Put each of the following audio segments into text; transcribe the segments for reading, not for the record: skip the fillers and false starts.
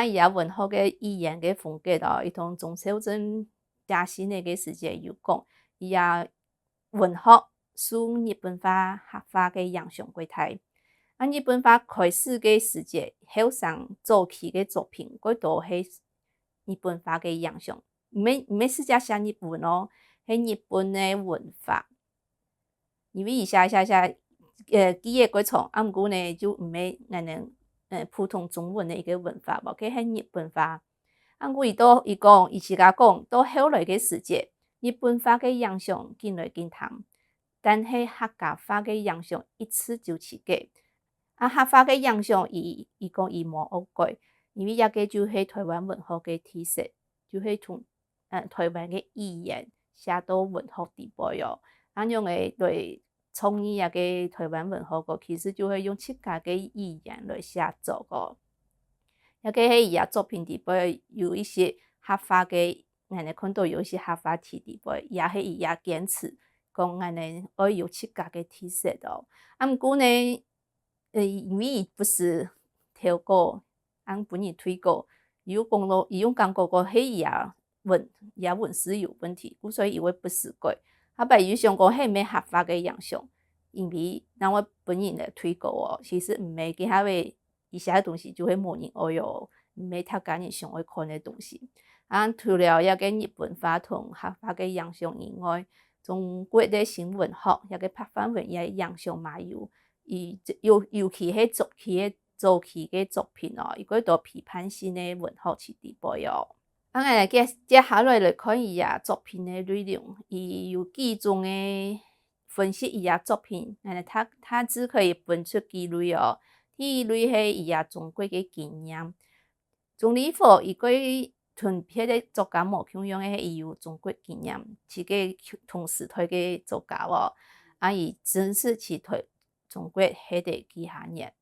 伊也文学嘅语言嘅风格咯，伊同钟秀珍写新嘅世界有讲，伊也文学受日本化、客化嘅影响过大。日本化开始嘅世界，后生早期嘅作品，几多系日本化嘅影响，毋免直接写日本咯，系日本嘅文化。因为伊写记个几长，毋过呢就毋免咱能普通中文的一个文化，无去系日本化。过伊讲，伊自家讲，到后来嘅世界，日本化嘅影响渐来渐淡，但系客家话嘅影响一次就起价。客话嘅影响，伊讲伊无学过，因为也个就是台湾文学嘅特色，就是从台湾嘅语言写到文学地位哦。用诶来创意个台湾文学个，其实就会用自家嘅语言来写作个。个迄伊作品底杯有一些客话嘅，咱会看到有一些客话体底杯，也迄伊也坚持讲咱呢要有自家嘅特色哦。毋过呢，因为伊不是跳过，本人推过，伊有讲过迄伊也文字有问题，所以伊会不是过。白伊想讲迄毋免客话嘅影响，因为咱我本人来推过哦，其实毋免其他位伊写嘅东西就会无人学哟，毋免读家人上会看嘅东西。除了个日本话同客话嘅影响以外，中国嘅新文学个拍翻文也影响嘛有。尤其迄早期嘅作品哦，伊几多批判性嘅文学市地位哦。接下来看伊作品嘅内容，伊有几种嘅分析伊作品，他只可以分出几类哦。第一类系伊中国嘅经验，钟立火伊几同别个作家无共样诶，伊有中国经验，是个同时代嘅作家哦。伊真是去推中国迄个几下年，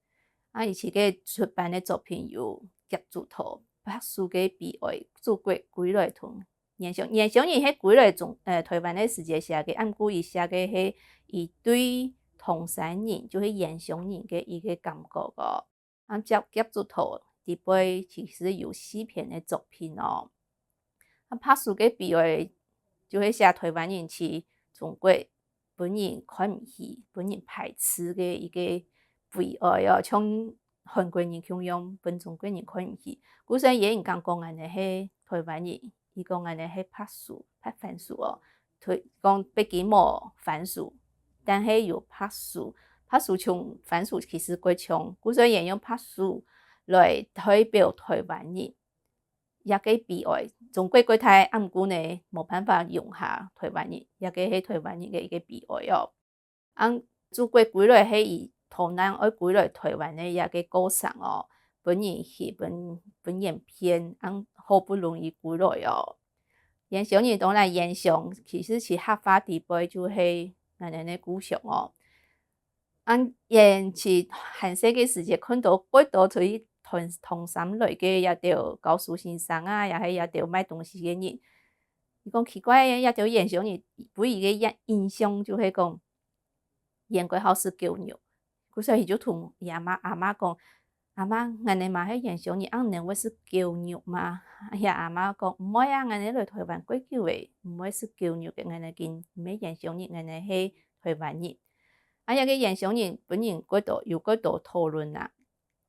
伊是个出版的作品有夹住头。白书嘅悲哀，祖国归来同严嵩伊迄归来台湾的世界写嘅，过伊写嘅迄伊对唐山人就是严嵩人嘅一个感觉个。夹住头底杯其实有4篇的作品哦。白书嘅悲哀就是写台湾人去中国，本人看毋起，本人排斥嘅一个悲哀哦，像韩国人共样，本中国人看毋起。古时也人讲安尼迄台湾人，伊讲安尼迄拍番薯哦，讲北京无番薯，但迄有拍薯像番薯其实过像，古时也用拍薯来代表台湾人，也个悲哀。中国过太，毋过呢无办法容下台湾人，也个迄台湾人嘅一个悲哀哦。祖国归来迄伊台南爱归来台湾的一个故事哦，本人去本演片，好不容易归来哦。严嵩人当然严嵩，其实是客话地位就是咱的故乡哦。去韩世嘅世界看到几多对唐山来嘅也着高树先生也着卖东西嘅人，伊讲奇怪也着严嵩人对伊嘅印象就是讲，严国豪是狗肉。古时伊就同伊阿妈讲，阿妈，咱的嘛迄严嵩人认为是狗肉嘛？阿妈讲毋会咱的来台湾过久诶，毋会是狗肉嘅，咱的跟毋免严嵩人，咱的迄台湾人。个严嵩人本人有几多讨论啊？